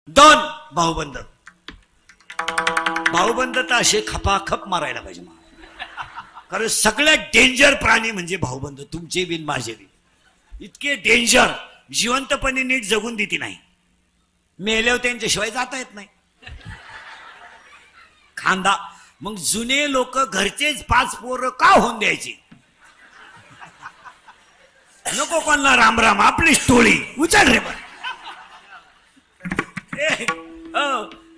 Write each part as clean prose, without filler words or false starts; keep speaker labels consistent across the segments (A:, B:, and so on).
A: दोन भाऊबंद. भाऊबंद तर असे खपाखप मारायला पाहिजे मला. कारण सगळ्यात डेंजर प्राणी म्हणजे भाऊबंद. तुमचे बिन माझे बिन इतके डेंजर. जिवंतपणे नीट जगून देती नाही, मेल्यावर त्यांच्याशिवाय जाता येत नाही. खांदा. मग जुने लोक घरचेच 5 पोरं का होऊन द्यायची? नको कोणला राम राम, आपली टोळी उचल रे.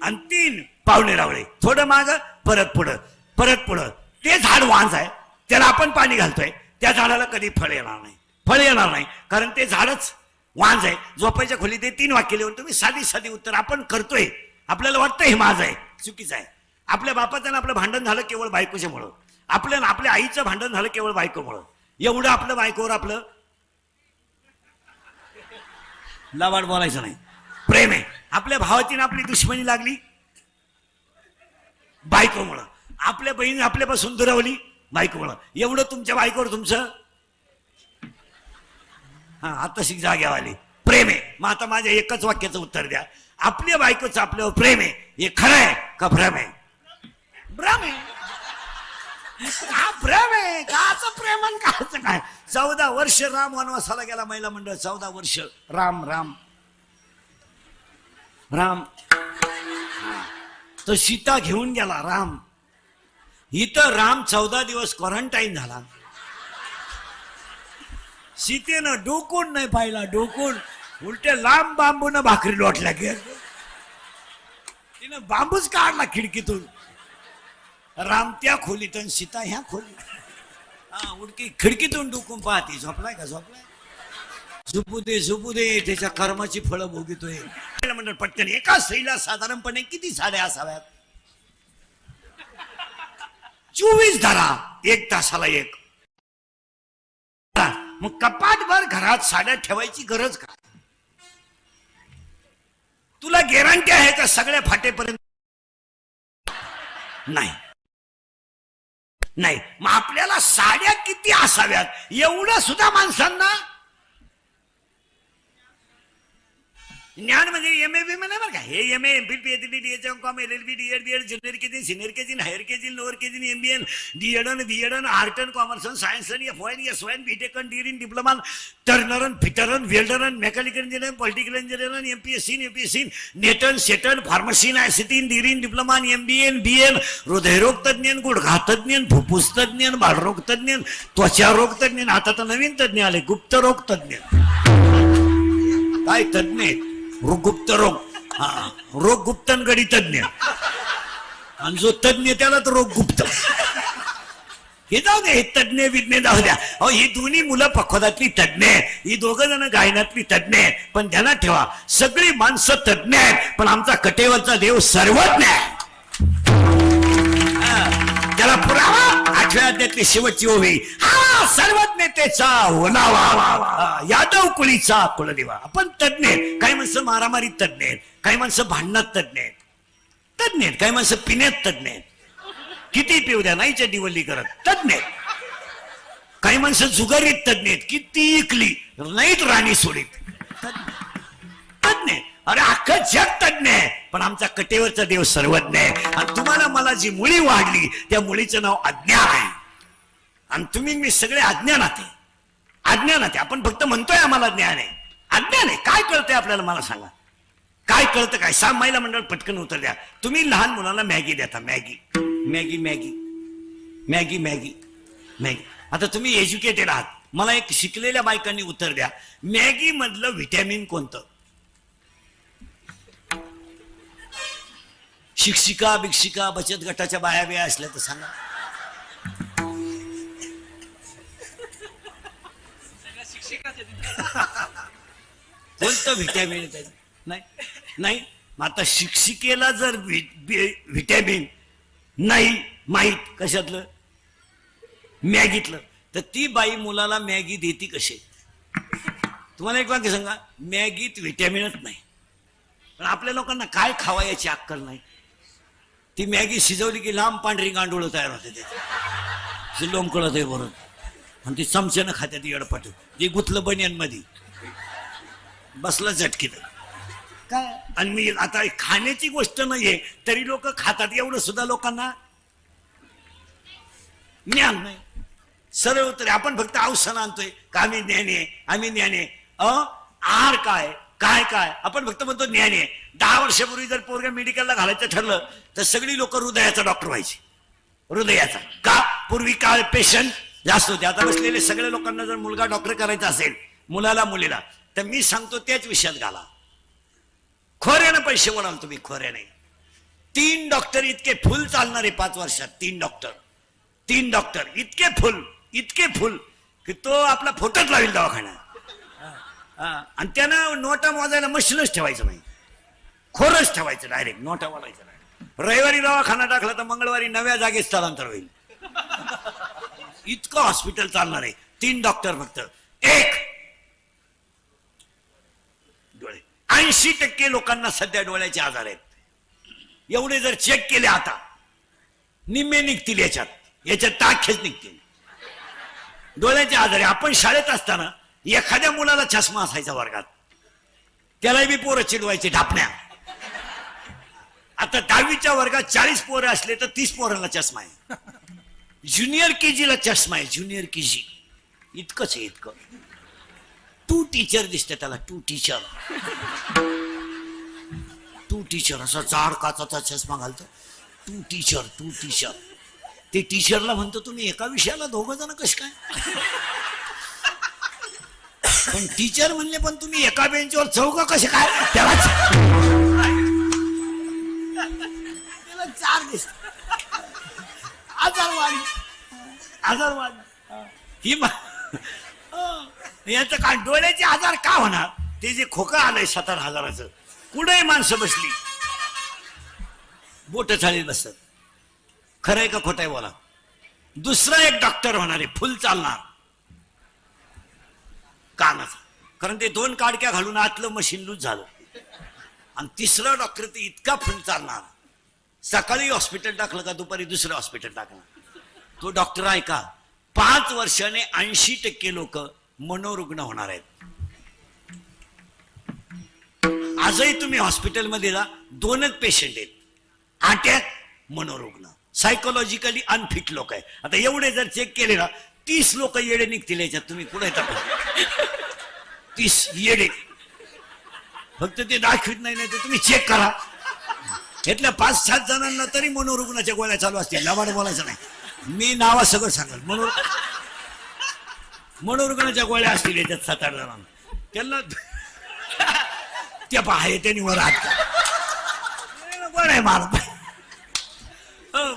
A: आणि 3 पाहुणे रावळे, थोडं माग परत पुढं परत पुढं. ते झाड वांज आहे, त्याला आपण पाणी घालतोय, त्या झाडाला कधी फळ येणार नाही. फळ येणार नाही कारण ते झाडच वांज आहे. झोपायच्या खोलीत ते 3 वाक्य लिहून तुम्ही साधी साधी उत्तर आपण करतोय. आपल्याला वाटतं हे माझं आहे, चुकीचं आहे. आपल्या बापाचं आपलं भांडण झालं केवळ बायकोच्यामुळं. आपल्या आईचं भांडण झालं केवळ बायकोमुळं. एवढं आपलं बायकोवर आपलं लवाड बोलायचं नाही. प्रेम आहे. आपल्या भावाची आपली दुश्मनी लागली बायकोमुळं. आपल्या बहिणी आपल्यापासून दुरावली बायकोमुळं. एवढं तुमच्या बायकोवर तुमचं आता शिक जाग्यावाली प्रेम आहे. मग आता माझ्या एकच वाक्याचं उत्तर द्या. आपल्या बायकोचं आपल्यावर प्रेम आहे, हे खरं आहे का भ्रम आहे? भ्रम आहे. हा भ्रम आहे. काचं प्रेम आणि काचं काय? 14 वर्ष राम वनवासाला गेला महिला मंडळ. 14 वर्ष राम राम राम. तो सीता घेऊन गेला राम. इथं राम 14 दिवस क्वारंटाईन झाला. सीतेनं डोकून नाही पाहिला. डोकून उलटे लांब बांबून भाकरी लोटल्या गे. तिनं बांबूच काढला खिडकीतून. राम त्या खोलीत आणि सीता ह्या खोलीत. उडकी खिडकीतून डोकून पाहती. झोपलाय का? झोपलाय. झोपू दे झोपू दे, त्याच्या कर्माची फळं भोगितोय. म्हणलं पटकन एका स्त्रीला साधारणपणे किती साड्या असाव्यात? 24 धरा, 1 तासाला 1. मग कपाटभर घरात साड्या ठेवायची गरज का? तुला गॅरंटी आहे का सगळ्या फाटेपर्यंत? नाही नाही. मग आपल्याला साड्या किती असाव्यात एवढं सुद्धा माणसांना ज्ञान म्हणजे एम ए बी नाही बरं का. हे M A MPhil PhD DHM com LLB DEd BEd junior KG senior KG higher KG lower KG MBN DEd BEd art and commerce science FYN BTech dean diploma turner fitter welder mechanical engineer political engineer MPSC UPSC नेटन सेटन pharmacy ICT dean diploma MBN BN हृदयरोग तज्ञ गुडघा तज्ञ फुफ्फुस तज्ञ बाळरोग तज्ञ त्वचारोग तज्ञ. आता तर नवीन तज्ञ आले गुप्तरोग तज्ञ. काय तज्ञ? गुप्त रोग. रोग गुप्तनगडी तज्ञ. आणि जो तज्ञ त्याला तर रोग गुप्त. हे जाऊ दे, हे तज्ञ विज्ञ जाऊ द्या. अहो ही दोन्ही मुलं पक्वादातली तज्ञ आहे. ही 2 जण गायनातली तज्ञ आहेत. पण ध्यानात ठेवा सगळी माणसं तज्ञ आहेत, पण आमचा कटेवरचा देव सर्वज्ञ आहे. त्याला पुरावा 8व्या अध्यायातली शेवटची ओवी. सर्वज्ञतेचा ओलावा यादव कुळीचा कुलदेवा. आपण तज्ञ आहेत. काही माणसं मारामारीत तज्ञ आहेत, काही माणसं भांडणात तज्ञ आहेत. काही माणसं पिण्यात तज्ञ आहेत. किती पिऊ द्या नाही चड्डीवल्ली करत तज्ञ आहेत. काही माणसं जुगारीत तज्ञ आहेत. किती इकली नाहीत राणी सोडीत तज्ञ. अरे अख्खं जग तज्ञ आहे, पण आमचा कटेवरचा देव सर्वज्ञ आहे. आणि तुम्हाला मला जी मुळी वाढली त्या मुळीचं नाव अज्ञान आहे. आणि तुम्ही मी सगळे अज्ञानात आहे. अज्ञानात आहे. आपण फक्त म्हणतोय आम्हाला ज्ञान आहे. अज्ञान आहे. काय कळतंय आपल्याला मला सांगा. काय कळतं काय? 6 महिला मंडळ पटकन उत्तर द्या. तुम्ही लहान मुलांना मॅगी देता. Maggi Maggi Maggi Maggi Maggi Maggi. आता तुम्ही एज्युकेटेड आहात. मला एक शिकलेल्या बायकांनी उत्तर द्या. मॅगी मधलं व्हिटॅमिन कोणतं? शिक्षिका भिक्षिका बचत गटाच्या बाया बिया असल्या तर सांगा. कोणतं व्हिटॅमिन? नाही नाही. आता शिक्षिकेला जर व्हिटॅमिन नाही माहीत कशातलं मॅगीतलं, तर ती बाई मुलाला मॅगी देती कशी? तुम्हाला एक वाक्य सांगा. मॅगीत व्हिटॅमिनच नाही. पण आपल्या लोकांना काय खावा याची अक्कल नाही. ती मॅगी शिजवली की लांब पांढरी गांडूळ तयार होते. त्याची लोंबकळत आहे बरोबर. आणि ती चमच्यानं खात्यात येडपट. ती गुतलं बनियन मध्ये बसलं झटकीत. काय आणि मी आता खाण्याची गोष्ट नाहीये तरी लोक खातात, एवढं सुद्धा लोकांना ज्ञान नाही. सरळ उत्तर आपण फक्त अवसान आणतोय का आम्ही ज्ञानी, आम्ही ज्ञानी. आहार काय काय काय आपण फक्त म्हणतो ज्ञानी. 10 वर्षापूर्वी जर पोरगा मेडिकलला घालायचं ठरलं तर सगळी लोक हृदयाचा डॉक्टर व्हायचे. हृदयाचा का? पूर्वी काळ पेशंट जास्त होते. आता बसलेले सगळ्या लोकांना जर मुलगा डॉक्टर करायचा असेल, मुलाला मुलीला, तर मी सांगतो त्याच विषयात घाला. खोऱ्यानं पैसे वडाल तुम्ही, खोऱ्याने. 3 डॉक्टर इतके फुल चालणारे 5 वर्षात. 3 डॉक्टर इतके फुल की तो आपला फोटोच लावेल दवाखान्यात. आणि त्यानं नोटा मोजायला मशीनच ठेवायचं नाही, खोरच ठेवायचं, डायरेक्ट नोटा वाढायचं नाही. रविवारी दवाखाना टाकला तर मंगळवारी नव्या जागेत स्थलांतर होईल. इतकं हॉस्पिटल चालणार आहे. 3 डॉक्टर फक्त. एक डोळे. 80% लोकांना सध्या डोळ्याचे आजार आहेत. एवढे जर चेक केले आता निम्मे निघतील, याच्यात टाखेच निघतील. डोळ्याचे आजार आहे. आपण शाळेत असताना एखाद्या मुलाला चष्मा असायचा वर्गात, त्यालाही बी पोरं चिडवायचे ढापण्या. आता 10वीच्या वर्गात 40 पोरं असले तर 30 पोरांना चष्मा आहे. ज्युनियर केजीला चष्मा आहे, ज्युनियर केजी. इतकंच आहे, इतकं. 2 टीचर दिसते त्याला, 2 टीचर असा जाड काचाचा चष्मा घालतो. 2 टीचर. ते टीचरला म्हणतो तुम्ही एका विषयाला 2 जण कसे काय? पण टीचर म्हणले पण तुम्ही एका बेंचवर 4 कसे काय? त्याला 4 दिसत. आजारवाडी ही याचं काय? डोळ्याचे आजार का होणार? ते जे खोका आलंय 17,000चं, कुठे माणसं बसली बोट चाळीत बसत. खरंय का खोटंय बोला? दुसरा एक डॉक्टर होणार आहे, फुल चालणार कानाचा, कारण ते 2 काडक्या घालून आतलं मशीन लूज झालं. आणि तिसरा डॉक्टर ते इतका फुल चालणार, सकाळी हॉस्पिटल टाकलं का दुपारी दुसरं हॉस्पिटल टाकणार. तो डॉक्टर आहे का? 5 वर्षाने 80% लोक मनोरुग्ण होणार आहेत. आजही तुम्ही हॉस्पिटलमध्ये जा, 2च पेशंट आहेत, अटॅक, मनोरुग्ण. सायकोलॉजिकली अनफिट लोक आहे. आता एवढे जर चेक केले ना 30 लोक येडे निघतील याच्यात. तुम्ही कुठे येतात? 30 येडे. फक्त ते दाखवित नाही, तर तुम्ही चेक करा. यातल्या 5-7 जणांना तरी मनोरुग्णाच्या गोळ्या चालू असतील. लबाड बोलायचं नाही, मी नावा सगळं सांगाल. मनोरुग्णाच्या गोळ्या असतील याच्यात 7-8 जणांना. त्यांना त्या पाहाय त्यांनी वर हात गोळ्या मारत.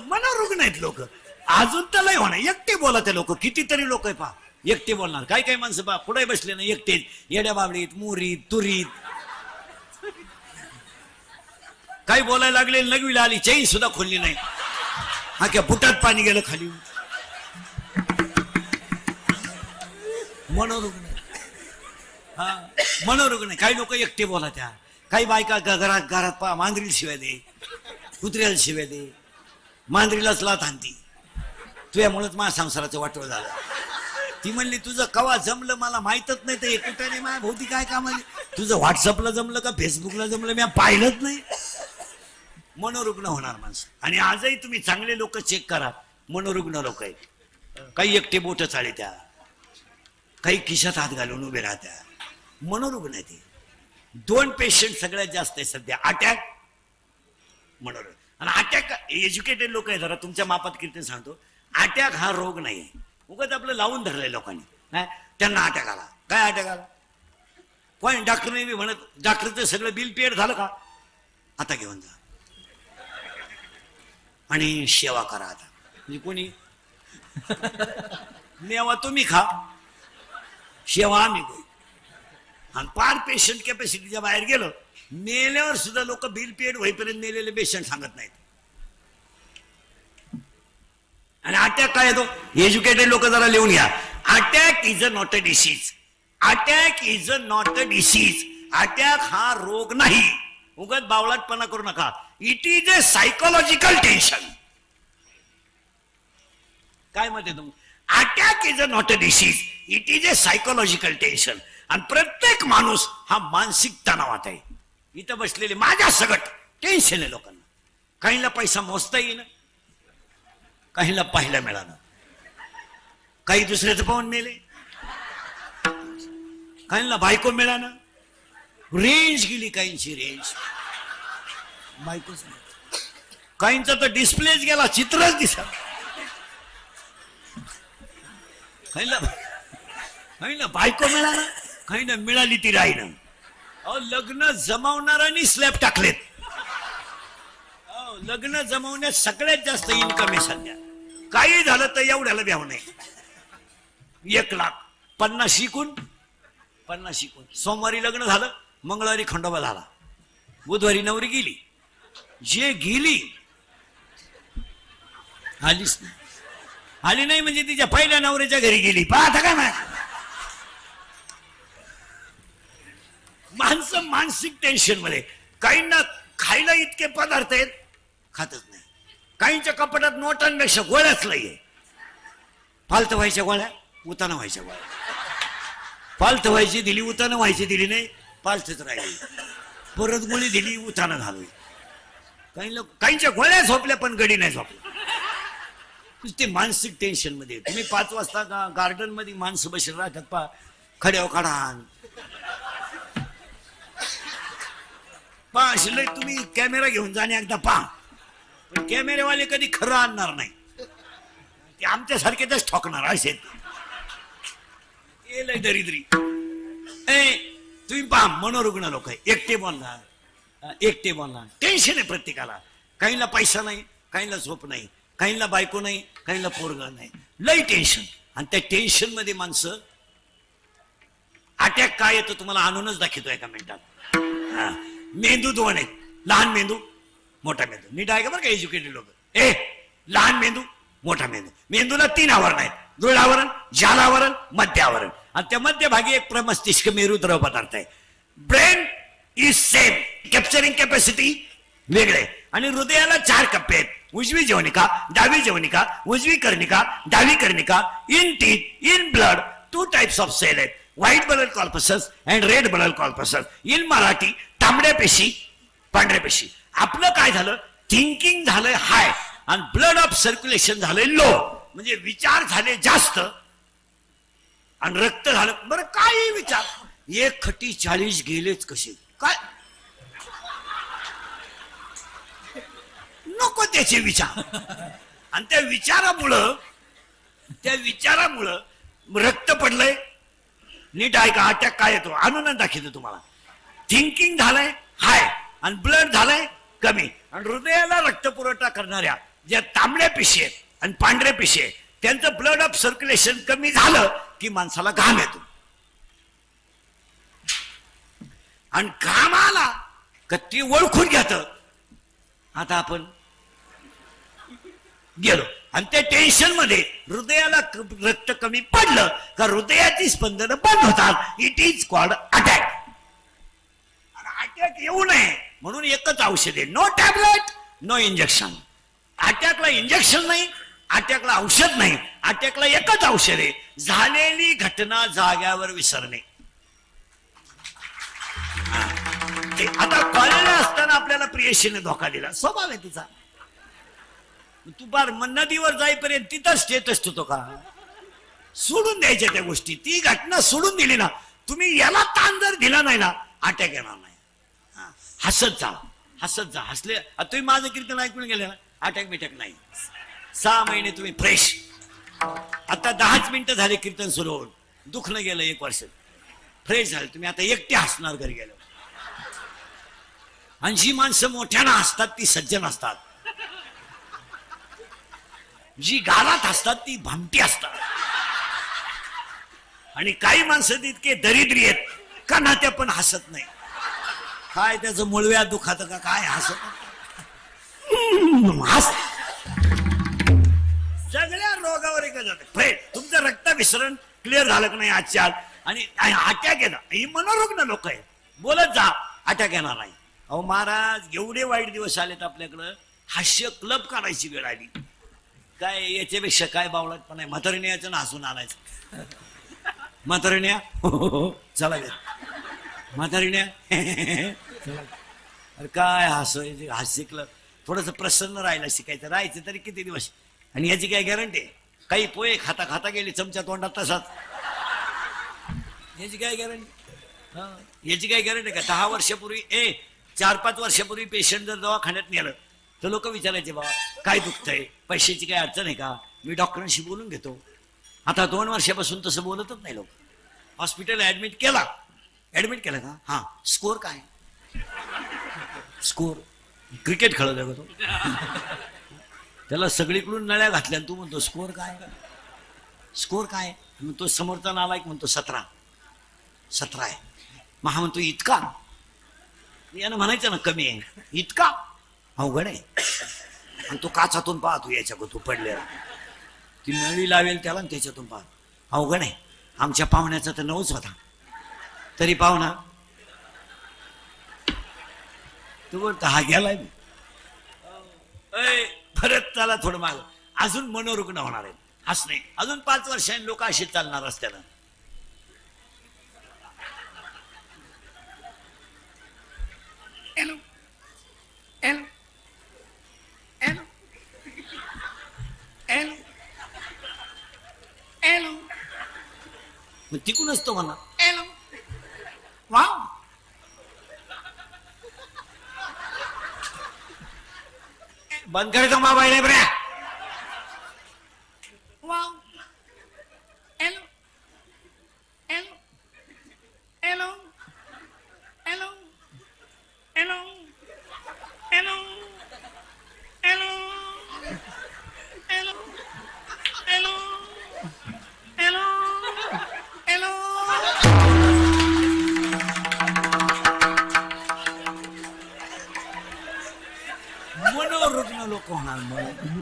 A: मनोरुग्ण आहेत लोक. अजून तर लय होणार. एकटे बोला ते लोक, कितीतरी लोक आहे पहा एकटे बोलणार. काही काही माणसं पहा पुढे बसले ना एकटेच, येड्या बाबडीत, मुरीत, तुरीत. काही बोलायला लागले, लघवीला आली, चैन सुद्धा खोलली नाही, हा बुटात पाणी गेलं खाली. मनोरुग्ण. हा मनोरुग्ण. काही लोक एकटे बोला त्या. काही बायका घरात पहा मांजरीला शिवाय दे, कुत्र्याला शिवाय दे, मांजरीलाच लाथ आणती. तुझ्यामुळेच माझ्या संसाराचं वाटोळ झालं. ती म्हणली तुझं कवा जमलं मला माहितच नाही, तर एकुट्याने माझ्या भोवती काय काम आली. तुझं व्हॉट्सअपला जमलं का फेसबुकला जमलं मी पाहिलंच नाही. मनोरुग्ण होणार माणसं. आणि आजही तुम्ही चांगले लोक चेक करा, मनोरुग्ण लोक आहेत. काही एकटे बोट चाळे त्या, काही खिशात हात घालून उभे राहत्या. मनोरुग्ण आहे ते. 2 पेशंट सगळ्यात जास्त आहे सध्या, अटॅक, मनोरुग्ण. आणि अटॅक एज्युकेटेड लोक आहे, जरा तुमच्या मापात कीर्तन सांगतो, अटॅक हा रोग नाही आहे. उगाच आपलं लावून धरलंय लोकांनी. नाही त्यांना अटॅक आला. काय अटॅक आला? पण डॉक्टरने बी म्हणत, डॉक्टरचं सगळं बिल पेड झालं का? आता घेऊन जा आणि सेवा करा. आता म्हणजे कोणी मेवा तुम्ही खा, सेवा आम्ही करू. आणि पार पेशंट कॅपॅसिटीच्या बाहेर गेलं, मेल्यावर सुद्धा लोक बिल पेड होईपर्यंत मेलेले पेशंट सांगत नाहीत. आणि अटॅक काय येतो? एज्युकेटेड लोक जरा लिहून घ्या. Attack is a not a disease. Attack is a not a disease. Attack हा रोग नाही. उगाच बावळटपणा करू नका. It is a psychological tension. काय म्हणते तुम्ही? Attack is a not a disease, it is a psychological tension. आणि प्रत्येक माणूस हा मानसिक तणावात आहे. इथं बसलेले माझ्या सगट टेन्शन आहे लोकांना. काहींना पैसा मोजता येईना, काहींना पाहायला मिळालं, काही दुसऱ्याचं पाहून मेले, काहींना बायको मिळालं, रेंज गेली, काहींची रेंज बायकोच नाही, काहींचा तर डिस्प्लेच गेला, चित्रच दिसत, काहींना बायको मिळालं, काहींना मिळाली ती राहिलं. अहो लग्न जमावणाऱ्यांनी स्लॅब टाकलेत. लग्न जमवण्यात सगळ्यात जास्त इन्कम आहे सध्या. काही झालं तर एवढ्याला द्यावं नाही. 1,50,000 शिकून सोमवारी लग्न झालं, मंगळवारी खंडोबा झाला, बुधवारी नवरी गेली. जे गेली आलीच नाही. आली नाही म्हणजे तिच्या पहिल्या नवऱ्याच्या घरी गेली. पाहता का नाही? माणसं मानसिक टेन्शन मध्ये. काहींना खायला इतके पदार्थ आहेत, खातच नाही. काहींच्या कपाटात नोटांपेक्षा गोळ्याच नाहीये. फालत व्हायच्या गोळ्या, उताना व्हायच्या गोळ्या. फालत व्हायची दिली, उताना व्हायची दिली नाही, फालतच राहिली. परत गोळी दिली, उताना झालं. काहींच्या गोळ्या झोपल्या पण गडी नाही झोपल्या. ते मानसिक टेन्शन मध्ये. तुम्ही 5 वाजता गार्डन मध्ये माणसं बसले राहतात, पा खड्यावर काढा पा शिल्लक. तुम्ही कॅमेरा घेऊन जाणे एकदा पहा, पण कॅमेरेवाले कधी खरं आणणार नाही, ते आमच्यासारखेच ठोकणार असे. दरिद्री तुम्ही पहा, मनोरुग्ण लोक आहे, एकटे बोलणार. टेन्शन आहे प्रत्येकाला. काहींना पैसा नाही, काहींना झोप नाही, काहींना बायको नाही, काहींना पोरगा नाही, लई टेन्शन. आणि त्या टेन्शन मध्ये माणसं अटॅक काय येतो तुम्हाला आणूनच दाखवतो एका मिनिटात. मेंदू 2 आहेत, लहान मेंदू, मोठा मेंदू. नीट आहे का बरं का एज्युकेटेड लोक. लहान मेंदू, मोठा मेंदू. मेंदूला 3 आवरण आहेत, दृढावरण, जालावरण, मध्य आवरण. आणि त्या मध्यभागी एक प्रमस्तिष्क मेरू द्रव पदार्थ आहे. Brain is same, capturing capacity वेगळे. आणि हृदयाला 4 कप्पे आहेत, उजवी जवनिका, डावी जवनिका, उजवी कर्णिका, डावी कर्णिका. In teeth, in blood 2 types of cell आहेत, white blood corpuscles and red blood corpuscles. In Marathi तांबड्या पेशी, पांढऱ्या पेशी. आपलं काय झालं, थिंकिंग झालंय हाय आणि ब्लड ऑफ सर्क्युलेशन झालंय लो. म्हणजे विचार झाले जास्त आणि रक्त झालं. बरं काही विचार, 1 खटी 40 गेलेच कसे काय, नको त्याचे विचार. आणि त्या विचारामुळं रक्त पडलंय. नीट आहे का? अटॅक काय येतो आणून दाखवतो तुम्हाला. थिंकिंग झालंय हाय आणि ब्लड झालंय कमी. आणि हृदयाला रक्त पुरवठा करणाऱ्या ज्या तांबड्या पेशी आहेत आणि पांढऱ्या पेशी आहेत, त्यांचं ब्लड ऑफ सर्क्युलेशन कमी झालं की माणसाला घाम येतो. आणि घामाला कधी ओळखून घेत. आता आपण गेलो आणि त्या टेन्शन मध्ये हृदयाला रक्त कमी पडलं का हृदयाची स्पंदनं बंद होतात. It is called attack. Attack येऊ नये म्हणून एकच औषध आहे, नो टॅबलेट नो इंजेक्शन. अटॅकला इंजेक्शन नाही, अटॅकला औषध नाही, अटॅकला एकच औषध आहे, झालेली घटना जाग्यावर विसरणे. आता कॉलेजला असताना आपल्याला प्रियशीने धोका दिला, स्वभाव आहे तिचा. तू बार नदीवर जाईपर्यंत तिथंच स्टेटस ठेवतो का? सोडून द्यायच्या त्या गोष्टी. ती घटना सोडून दिली ना, तुम्ही याला ताण जर दिला नाही ना, अटॅक येणार नाही. हसत जा. हसले तुम्ही माझं कीर्तन ऐकून गेले ना, अटॅक बिटॅक नाही. 6 महिने तुम्ही फ्रेश. आता 10च मिनिटं झाले कीर्तन सुरू होऊन, दुखणं गेलं 1 वर्ष, फ्रेश झाले तुम्ही. आता एकटे हसणार घरी गेलो. आणि जी माणसं मोठ्यानं हसतात ती सज्जन असतात, जी गालात हसतात ती भामटी असतात. आणि काही माणसं इतके दरिद्री आहेत का ना, त्या पण हसत नाही. काय त्याचं मुळव्या दुखात का काय, हसत सगळ्या रोगावर एकच जाते. तुमचं रक्त विसरण क्लिअर झालं की नाही आजच्या आज. आणि अटॅक येणार, ही मनोरुग्ण लोक आहेत. बोलत जा, अटॅक येणार नाही. अहो महाराज, एवढे वाईट दिवस आलेत आपल्याकडं, हास्य क्लब काढायची वेळ आली. काय याच्यापेक्षा काय बावळटपणा आहे. म्हातारीने याचं ना हसून आणायचं. म्हातारीने चला म्हातारीने अरे काय हास शिकलं, थोडस प्रसन्न राहायला शिकायचं, राहायचं तरी किती दिवस. आणि याची काय गॅरंटी आहे? काही पोहे खाता खाता गेली चमचा तोंडात तसाच, याची काय गॅरंटी? याची काय गॅरंटी का? 10 वर्षापूर्वी 4-5 वर्षापूर्वी पेशंट जर दवाखान्यात नेलं तर लोक विचारायचे, बाबा काय दुखतंय, पैशाची काय अडचण आहे का? मी डॉक्टरांशी बोलून घेतो. आता 2 वर्षापासून तसं बोलतच नाही लोक. हॉस्पिटल ऍडमिट केला का? हा, स्कोर काय? स्कोर क्रिकेट खेळत आहे तो, त्याला सगळीकडून नळ्या घातल्या, तू म्हणतो स्कोर काय? स्कोर काय? मग तो समोरचा नालायक म्हणतो 17 आहे. मग हा म्हणतो इतका? यानं म्हणायचं ना कमी आहे. इतका अवघड आहे. आणि तो काचातून पाहतो याच्या तू पडलेला, ती नळी लावेल त्याला आणि त्याच्यातून पाहतो. अवघड आहे. आमच्या पाहुण्याचा तर 9च होता, तरी पाहुणा तू बोलतो हा गेलाय. परत त्याला थोडं माग, अजून मनोरुग्ण होणार आहे. हस नाही, अजून 5 वर्षांनी लोक असे चालणार रस्त्यानं. एलो एलो एलो एलो एलो, मग तिकूनच तो म्हणा एलो. वाव, बंद करायचं मोबाईल आहे बऱ्या. वाव, एलो एलो एलो एलो एलो एलो एलो एलो एलो एलो एलो. मनोरुग्ण लोक होणार. म्हणून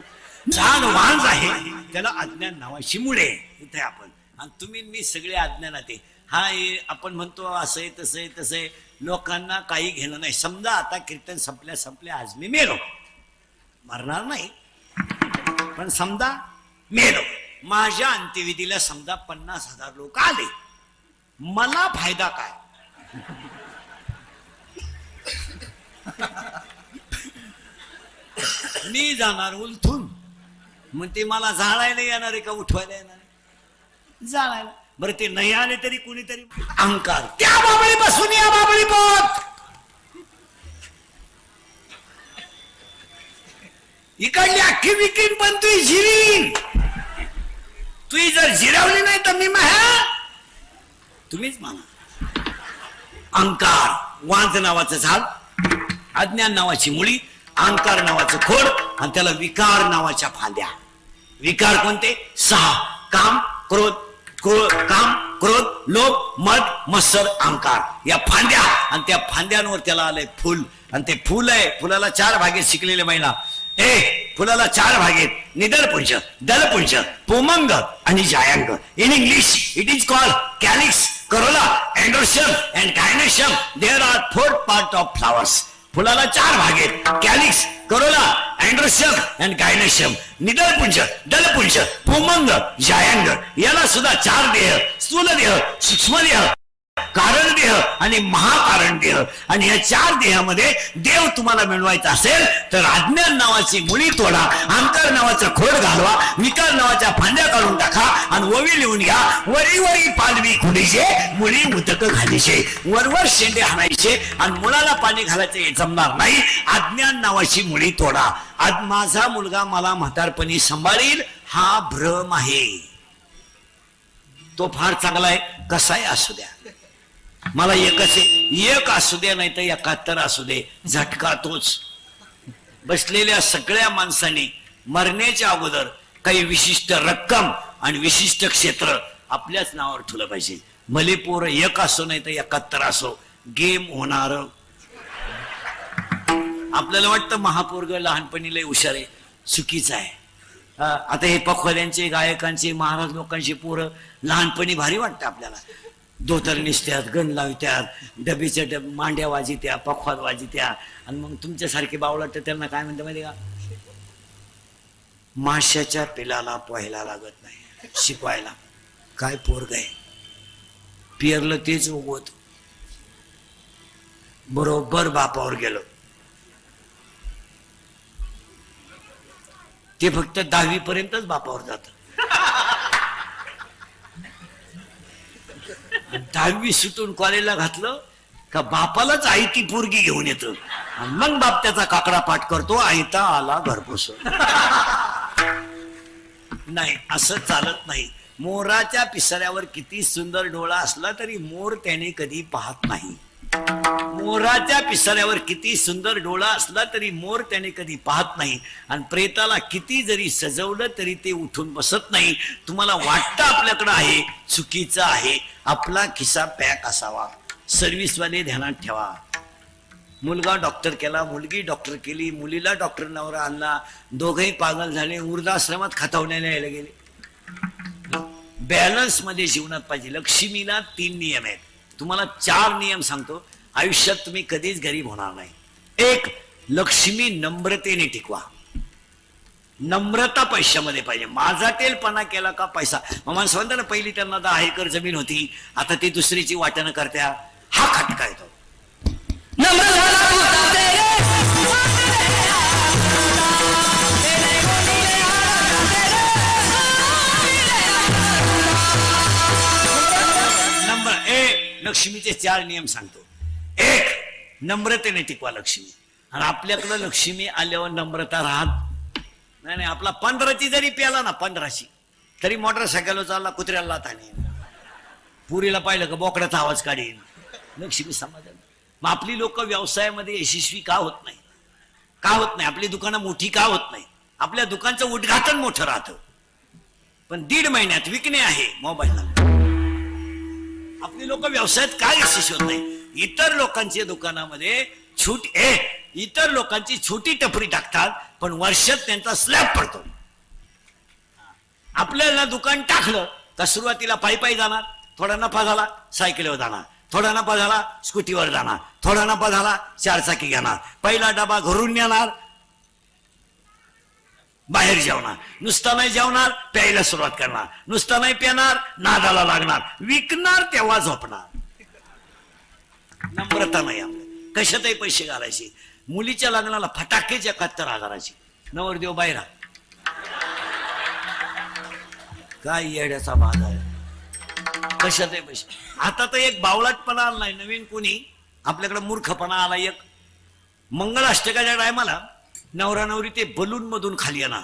A: छान वांज आहे, त्याला अज्ञान नावाची मुळे इथे आपण. आणि तुम्ही मी सगळे अज्ञानात आहे. हा आपण म्हणतो असं आहे तसं आहे तसं आहे, लोकांना काही घेणं नाही. समजा आता कीर्तन संपल्या आज मी मेलो, मरणार नाही पण समजा मेलो, माझ्या अंत्यविधीला समजा 50,000 लोक आले, मला फायदा काय? मी जाणार उलथून, मग ते मला जाळायला येणार आहे का उठवायला येणार आहे? जाळायला. बरं ते नाही आले तरी कुणीतरी अहंकार, त्या बाबळी बसून या बाबळी पोत, इकडली अख्खी विकीन पण तू जिरीन. तू जर जिरवली नाही तर मी तुम्हीच माना. अहंकार वांज नावाचं झाड, अज्ञान नावाची मुळी, अहंकार नावाचं खोड, आणि त्याला विकार नावाच्या फांद्या. विकार कोणते? 6: काम, क्रोध, लोभ, मद, मत्सर, अहंकार. या फांद्या, आणि त्या फांद्यांवर त्याला आलंय फुल. आणि ते फुल आहे, फुलाला 4 भागेत शिकलेले महिला. फुलाला 4 भागेत: निदरपुंज, दलपुंज, पोमंग आणि जायांग. In English it is called calyx, corolla, androecium and gynoecium. There are 4 part of flowers. फुलाला 4 भागेत: calyx, corolla, androecium and gynoecium. निदरपुंज, दलपुंज, पोमंग, जायांग. याला सुद्धा 4 देह: स्थूल देह, सूक्ष्म देह, कारण देह आणि महाकारण देह. आणि या 4 देहामध्ये देव तुम्हाला मिळवायचा असेल तर अज्ञान नावाची मुळी तोडा, अहंकार नावाचा खोड घालवा, विकार नावाच्या फांद्या काढून टाका आणि ओवी लिहून घ्या. वरी वरी पालवी खुडीचे, मुळी उदक घालीचे. वरवर शेंडे हाणायचे आणि मुळाला पाणी घालायचे हे जमणार नाही. अज्ञान नावाची मुळी तोडा. आज माझा मुलगा मला म्हातारपणी सांभाळील हा भ्रम आहे. तो फार चांगला आहे, कसाही असू द्या, मला एकच आहे. एक असू दे नाही तर 71 असू दे, झटका तोच. बसलेल्या सगळ्या माणसांनी मरण्याच्या अगोदर काही विशिष्ट रक्कम आणि विशिष्ट क्षेत्र आपल्याच नावावर ठेवलं पाहिजे. भले पोर 1 असो नाही तर 71 असो, गेम होणार. आपल्याला वाटतं महापोरग लहानपणी लय हुशार आहे, चुकीचं आहे. आता हे पखवाद्यांचे, गायकांचे, महाराज लोकांचे पोरं लहानपणी भारी वाटतं आपल्याला. धोतर निसत्यात, गण लावत्यात, डबीच्या मांड्या वाजित्या, पखवाद वाजित्या. आणि मग तुमच्यासारखे बावळट त्यांना काय म्हणते माहिती का? माशाच्या पिलाला पोहायला लागत नाही शिकवायला. काय पोरग आहे, पिरलं तेच उगवत. बरोबर बापावर गेलो, ते फक्त 10वी पर्यंतच बापावर जात. 10वी सुटून कॉलेजला घातलं का बापालाच आयती पोरगी घेऊन येतं. मग बाप त्याचा काकडा पाठ करतो, आयता आला घरपोस. नाही, असं चालत नाही. मोराच्या पिसाऱ्यावर किती सुंदर डोळा असला तरी मोर त्याने कधी पाहत नाही. मोराच्या पिसाऱ्यावर किती सुंदर डोळा असला तरी मोर त्याने कधी पाहत नाही. आणि प्रेताला किती जरी सजवलं तरी ते उठून बसत नाही. तुम्हाला वाटतं आपल्याकडं आहे, चुकीचं आहे. आपला खिसा पॅक असावा. सर्व्हिसवाले ध्यानात ठेवा. मुलगा डॉक्टर केला, मुलगी डॉक्टर केली, मुलीला डॉक्टर नवरा आणला, दोघंही पागल झाले, वृद्धाश्रमात खतावण्याला यायला गेले. बॅलन्स मध्ये जीवनात पाहिजे. लक्ष्मीला 3 नियम आहेत. तुम्हाला 4 नियम सांगतो. आयुष्यात तुम्ही कधीच गरीब होणार नाही. 1, लक्ष्मी नम्रतेने टिकवा. नम्रता पैशामध्ये पाहिजे. माझा तेलपणा केला का पैसा. माणसं म्हणतात ना, पहिली त्यांना 10 एकर जमीन होती, आता ती दुसरीची वाटणं करत्या. हा खटका येतो. नंबर 1, लक्ष्मीचे 4 नियम सांगतो. 1, नम्रतेने टिकवा लक्ष्मी. आणि आपल्याकडं लक्ष्मी आल्यावर नम्रता राहत नाही. आपला 15ची जरी प्याला ना, 15ची तरी मोटरसायकल चालला, कुत्र्याला लाथ आणीन, पुरीला पाहिलं का बोकड्याचा आवाज काढीन. लक्ष्मी समाधान. मग आपली लोक व्यवसायामध्ये यशस्वी का होत नाही? का होत नाही? आपली दुकानं मोठी का होत नाही? आपल्या दुकानचं उद्घाटन मोठं राहतं, पण 1.5 महिन्यात विकणे आहे मोबाईल. आपली लोक व्यवसायात काय यशस्वी होत नाही? इतर लोकांच्या दुकानामध्ये इतर लोकांची छोटी टपरी टाकतात, पण वर्षात त्यांचा स्लॅब पडतो. आपल्याला दुकान टाकलं तर सुरुवातीला पायी जाणार, थोडा नफा झाला सायकलीवर जाणार, थोडा नफा झाला स्कूटीवर जाणार, थोडा नफा झाला 4 चाकी घेणार, पहिला डबा घरून नेणार, बाहेर जेवणार, नुसता नाही जेवणार प्यायला सुरुवात करणार, नुसता नाही पिणार नादाला लागणार, विकणार तेव्हा झोपणार. नम्रता नाही आपल्या. कशातही पैसे घालायचे. मुलीच्या लग्नाला फटाकेच्या 71,000ची, नवरदेव बाहेर. काय येड्याचा भाग आहे. कशातही पैसे. आता तर एक बावळटपणा आला नाही नवीन, कोणी आपल्याकडे मूर्खपणा आला एक. मंगळाष्टकाच्या टायमाला नवरा नवरी ते बलून मधून खाली येणार,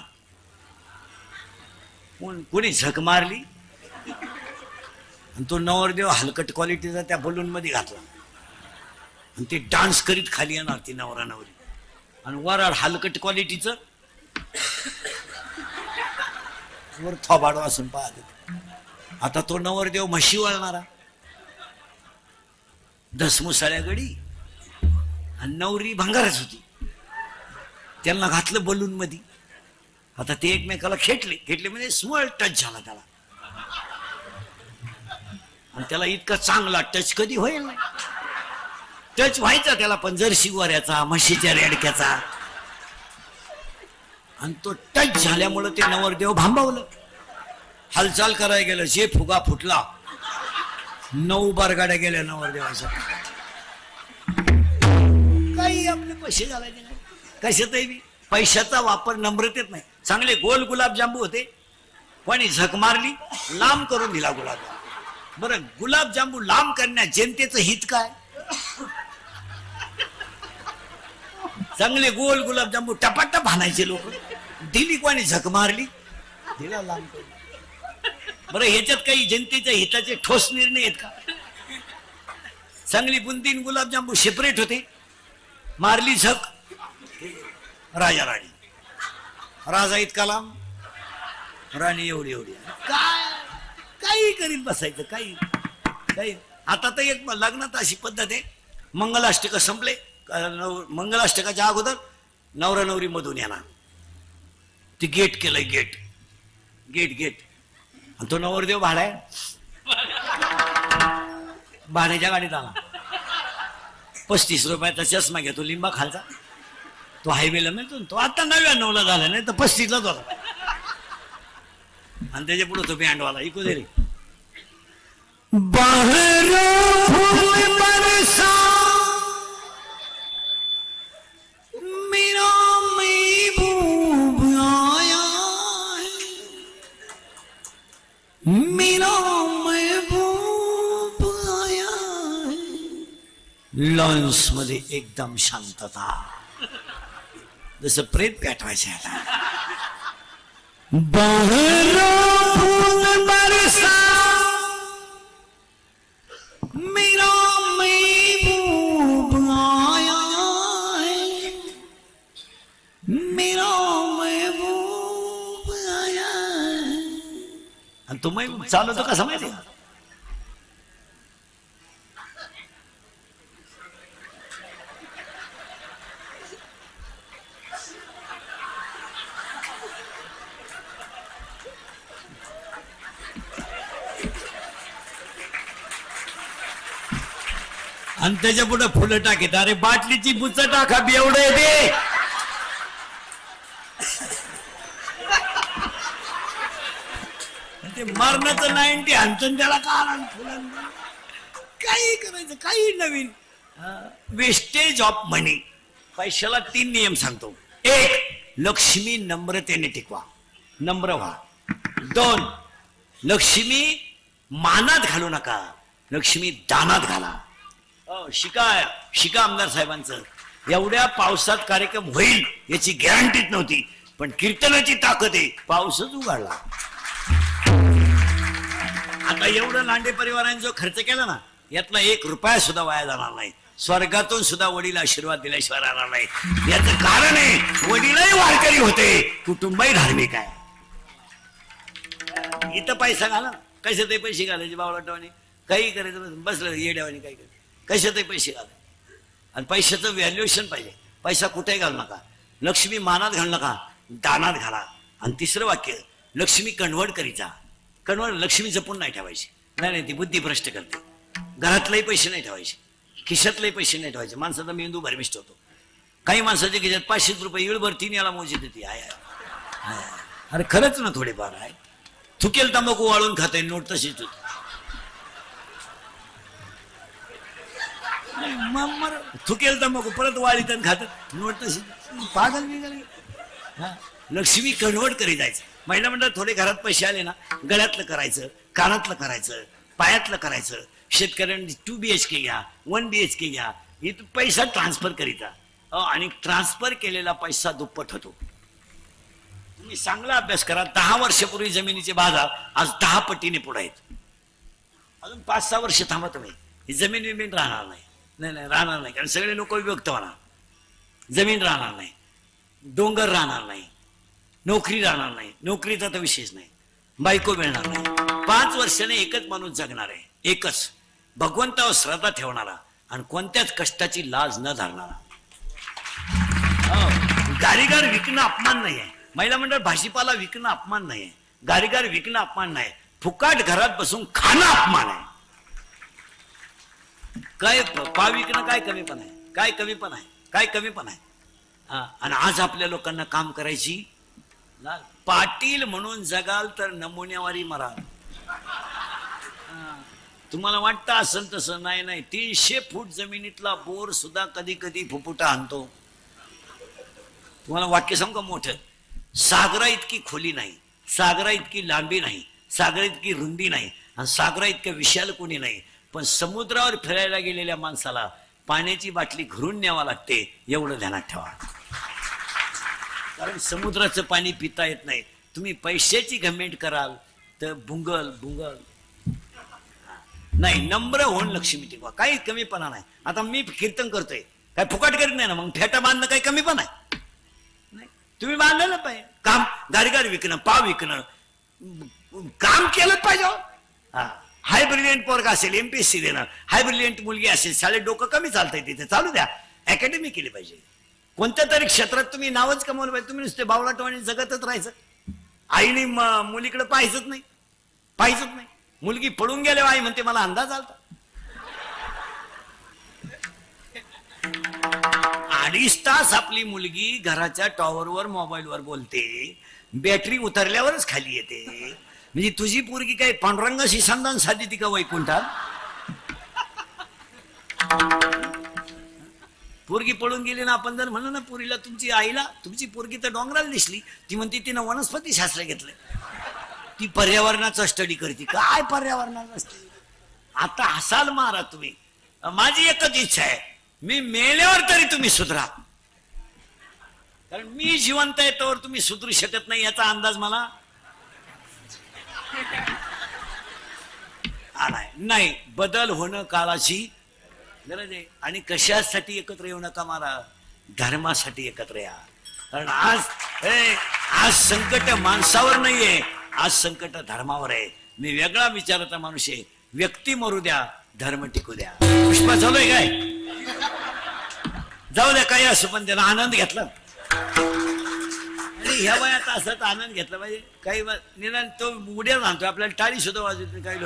A: कोणी झक मारली आणि तो नवरदेव हलकट क्वालिटीचा त्या बलून मध्ये घातला आणि ते डान्स करीत खाली येणार ती नवरा नवरी, आणि वराड हलकट क्वालिटीचं वर थोबाड वासून पाहत. आता तो नवरदेव म्हशी वळणारा, दसमुसाळ्या गडी, आणि नवरी भंगारच होती, त्यांना घातलं बलून मध्ये. आता ते एकमेकाला खेटले म्हणजे स्मॉल टच झाला त्याला, आणि त्याला इतका चांगला टच कधी होईल नाही. टच व्हायचा त्याला, पण जर्सी गोऱ्याचा, म्हशीच्या रेडक्याचा, आणि तो टच झाल्यामुळे ते नवरदेव भांबावलं. हालचाल करायला गेलं, जे फुगा फुटला, 9 बारगाड्या गेल्या नवरदेवाच्या. काही आपले पैसे घालायचे नाही कशातही बी. पैशाचा वापर नम्रतेत नाही. चांगले गोल गुलाबजांबू होते, कोणी झक मारली, लांब करून दिला गुलाबजाम. बरं, गुलाबजांबू लांब करण्यात जनतेचं हित काय? चांगले गोल गुलाबजांबू टपाटप आणायचे लोक, दिली कोणी झक मारली, दिला लांब करून. बरं, ह्याच्यात काही जनतेच्या हिताचे ठोस निर्णय आहेत का? चांगली बुंदीन गुलाबजांबू सेपरेट होते, मारली झक, राजा राणी, राजा इतका लांब, राणी एवढी एवढी. काय काही करीत बसायचं, काही. आता तर एक लग्नात अशी पद्धत आहे, मंगलाष्टक संपले, मंगलाष्टकाच्या अगोदर नवरा नवरी मधून येणार, ते गेट केलंय, गेट, आणि तो नवरदेव भाड्याच्या गाडीत आला. 35 रुपयाचा चष्मा घेतो लिंबा खालचा, तो हायवेला मिळतो, तो आता 99ला झाला, नाही तर 35लाच होता. आणि त्याच्या पुढे तो बँडवाला इको दे रे. मेरा महबूब आया, अँब्युलन्स मध्ये एकदम शांतता, जसं प्रेत पेटवायचं आहे. फूल बरसा मेरा महबूब आया है, मेरा महबूब आया है. आणि तो महबूब चालवतो कसा माहिती आहे? आणि त्याच्या पुढे फुलं टाकीत. अरे बाटलीची बुच टाका, बेवड येते. ते मरणाचं 90 आणतं त्याला का फुलं, काही करायचं, काही नवीन. वेस्टेज ऑफ मनी. पैशाला 3 नियम सांगतो. 1, लक्ष्मी नम्रतेने टिकवा, नम्र व्हा. 2, लक्ष्मी मानात घालू नका, लक्ष्मी दानात घाला. शिका आमदार साहेबांचं. एवढ्या पावसात कार्यक्रम होईल याची गॅरंटीच नव्हती, पण कीर्तनाची ताकद आहे, पाऊसच उघडला. आता एवढं लांडे परिवाराने जो खर्च केला ना, यातला 1 रुपया सुद्धा वाया जाणार नाही. स्वर्गातून सुद्धा वडील आशीर्वाद दिल्याशिवाय राहणार नाही. याचं कारण आहे, वडीलही वारकरी होते, कुटुंबही धार्मिक आहे. इथं पैसा घाला, कसे ते पैसे घालायचे बावळाटावाने, काही करायचं बसलं येड्यावाने, काही करायचं कशातही पैसे घाला. आणि पैशाचं व्हॅल्युएशन पाहिजे. पैसा कुठेही घालू नका, लक्ष्मी मानात घालू नका, दानात घाला. आणि 3रं वाक्य, लक्ष्मी कन्व्हर्ट करीचा. कन्व्हर्ट, लक्ष्मी जपून नाही ठेवायची. नाही, ती बुद्धी भ्रष्ट करते. घरातलेही पैसे नाही ठेवायचे, खिशातलेही पैसे नाही ठेवायचे. माणसाचा मेंदू भरमिष्ट होतो. काही माणसाच्या खिशात 500 रुपये इळभर 3 याला मोजी देते. अरे खरंच ना, थोडेफार आहे. थुकेल तंबाखू वाळून खाते, नोट तशीच होती. थुकेल तंबाखू परत वाळीत खात, नोट तशी. पागल बिगल. लक्ष्मी कन्व्हर्ट करी जायचं. महिला मंडळ थोडे घरात पैसे आले ना, गळ्यातलं करायचं, कानातलं करायचं, पायातलं करायचं. शेतकऱ्यांनी 2 BHK घ्या, 1 BHK घ्या, इथं पैसा ट्रान्सफर करीता. आणि ट्रान्सफर केलेला पैसा दुप्पट होतो. तुम्ही चांगला अभ्यास करा. 10 वर्षापूर्वी जमिनीचे बाजार आज 10 पटीने पुढे आहेत. अजून 5-6 वर्ष थांबा तुम्ही, ही जमीन विमीन राहणार नाही. नाही राहणार नाही, कारण सगळे लोक विभक्त होणार. जमीन राहणार नाही, डोंगर राहणार नाही, नोकरी राहणार नाही, नोकरीचा तर विशेष नाही, बायको मिळणार नाही. 5 वर्षाने एकच माणूस जगणार आहे, एकच, भगवंतावर श्रद्धा ठेवणारा आणि कोणत्याच कष्टाची लाज न धरणारा. गारीगार विकणं अपमान नाही आहे. महिला मंडळ भाजीपाला विकणं अपमान नाही आहे. गारीगार विकणं अपमान नाही. फुकाट घरात बसून खाणं अपमान आहे. काय पाव विकणं काय कमीपण आहे, काय कमीपण आहे, काय कमीपण आहे. आणि आज आपल्या लोकांना काम करायची. पाटील म्हणून जगाल तर नमुन्यावारी मराल. तुम्हाला वाटतं असं तसं नाही. 300 फूट जमिनीतला बोर सुद्धा कधी कधी फुफुटा आणतो. तुम्हाला वाक्य सांगू का मोठं? सागरा इतकी खोली नाही, सागरा इतकी लांबी नाही, सागरा इतकी रुंदी नाही, आणि सागरा इतकं विशाल कोणी नाही. पण समुद्रावर फिरायला गेलेल्या माणसाला पाण्याची बाटली घरून न्यावा लागते, एवढं ध्यानात ठेवा. कारण समुद्राचं पाणी पिता येत नाही. तुम्ही पैशाची घमेंट कराल तर बुंगल बुंगल नाही. नम्र होऊन लक्ष्मी टिकवा, काही कमीपणा नाही. आता मी कीर्तन करतोय, काय फुकट करीत नाही ना, मग फेटा बांधणं काही कमी पण आहे. तुम्ही बांधलेलं पाहिजे. काम गारीगार विकणं, पाव विकणं, काम केलं पाहिजे. हाय ब्रिलियंट पोरगा असेल, MPSC देणार. हाय ब्रिलियंट मुलगी असेल, शाळेत डोकं कमी चालतंय, तिथे चालू द्या. अकॅडमी केली पाहिजे. कोणत्या तरी क्षेत्रात तुम्ही नावच कमवलं पाहिजे. तुम्ही नुसते बावळाटवाणी जगतच राहायचं. आईने मुलीकडे पाहायचंच नाही. मुलगी पडून गेल्यावर आई म्हणते मला अंदाज आलता. 2.5 तास आपली मुलगी घराच्या टॉवरवर मोबाईलवर बोलते, बॅटरी उतरल्यावरच खाली येते. म्हणजे तुझी पोरगी काय पांडुरंगाशी संधान साधी ती का वैकुंठात? पोरगी पळून गेली ना, आपण जर म्हणलं ना पोरीला, तुमची आईला तुमची पोरगी तर डोंगराला दिसली, ती म्हणते तिनं वनस्पती शास्त्र घेतलं, ती पर्यावरणाचा स्टडी करते. काय पर्यावरणाचा स्टडी? आता हसाल मारा तुम्ही. माझी एकच इच्छा आहे, मी मेल्यावर तरी तुम्ही सुधरा, कारण मी जिवंत आहे तोवर तुम्ही सुधरू शकत नाही याचा अंदाज मला आलाय. नाही, बदल होणं काळाची गरज आहे. आणि कशासाठी एकत्र येऊ नका मला, धर्मासाठी एकत्र या. कारण आज संकट माणसावर नाहीये, आज संकट धर्मावर आहे. मी वेगळा विचाराचा माणूस आहे. व्यक्ती मरू द्या, धर्म टिकू द्या. पुष्पा झालोय काय, जाऊ द्या काही असं, पण त्याला आनंद घेतला. आणि ह्या वयात असाच आनंद घेतला पाहिजे. काही निदान तो उड्या राहतोय, आपल्याला टाळी सुद्धा वाजवत नाही.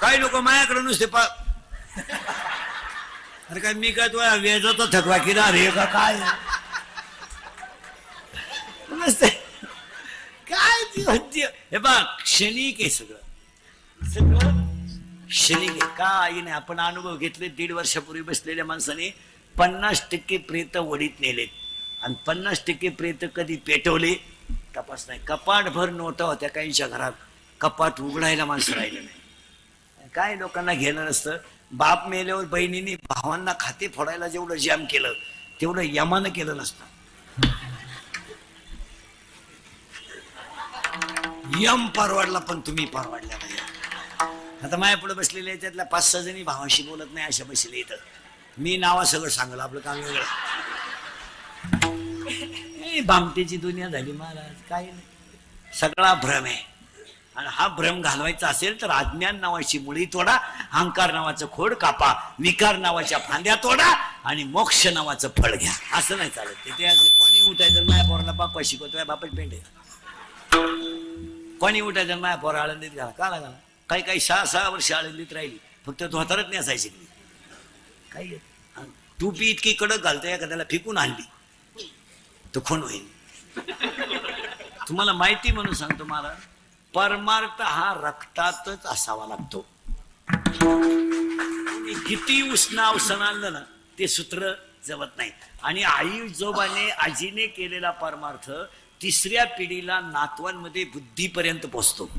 A: काही लोक माझ्याकडे नुसते अरे काय मी काय तुला वेजाचा थकवा किरा रे का काय नसते काय ती म्हणते. हे बघ क्षणिक आहे, सगळं क्षणिक आहे. काही नाही. आपण अनुभव घेतले. 1.5 वर्षापूर्वी बसलेल्या माणसाने 50% प्रेत वडीत नेलेत आणि 50% प्रेत कधी पेटवले तपास नाही. कपाट भर नोटा होत्या काहींच्या घरात, कपाट उघडायला माणसं राहिले नाही. काय लोकांना घेणं नसतं. बाप मेल्यावर बहिणीने भावांना खाते फोडायला जेवढं जाम केलं तेवढं यमानं केलं नसतं. यम परवडला पण तुम्ही परवडल्या नाही. आता माझ्या पुढे बसलेले याच्यातल्या 5-6 जणी भावाशी बोलत नाही, अशा बसले इथं. मी नावा सगळं सांगलं, आपलं काम वेगळं. भामटेची दुनिया झाली महाराज, काही नाही. सगळा भ्रम आहे. आणि हा भ्रम घालवायचा असेल तर अज्ञान नावाची मुळी तोडा, अहंकार नावाचं खोड कापा, विकार नावाच्या फांद्या तोडा आणि मोक्ष नावाचं फळ घ्या. असं नाही चालत. तिथे कोणी उठायचं माझ्या पोराला बाप्पा शिकवतोय, बापाची पेंट आहे. कोणी उठायचं माझ्या पोरा आळंदीत घाला, का घाला. काही 6 वर्ष आळंदीत राहिली, फक्त धोतारच नेसायला शिकली. काही टुपी इतकी कडक घालतोय, एखाद्याला फेकून आणली तो खून होईल. तुम्हाला माहिती म्हणून सांगतो महाराज, परमार्थ हा रक्तातच असावा लागतो. किती उष्ण आणलं ना ते सूत्र जमत नाही. आणि आजीने केलेला परमार्थ 3ऱ्या पिढीला नातवांमध्ये बुद्धीपर्यंत पोहोचतो.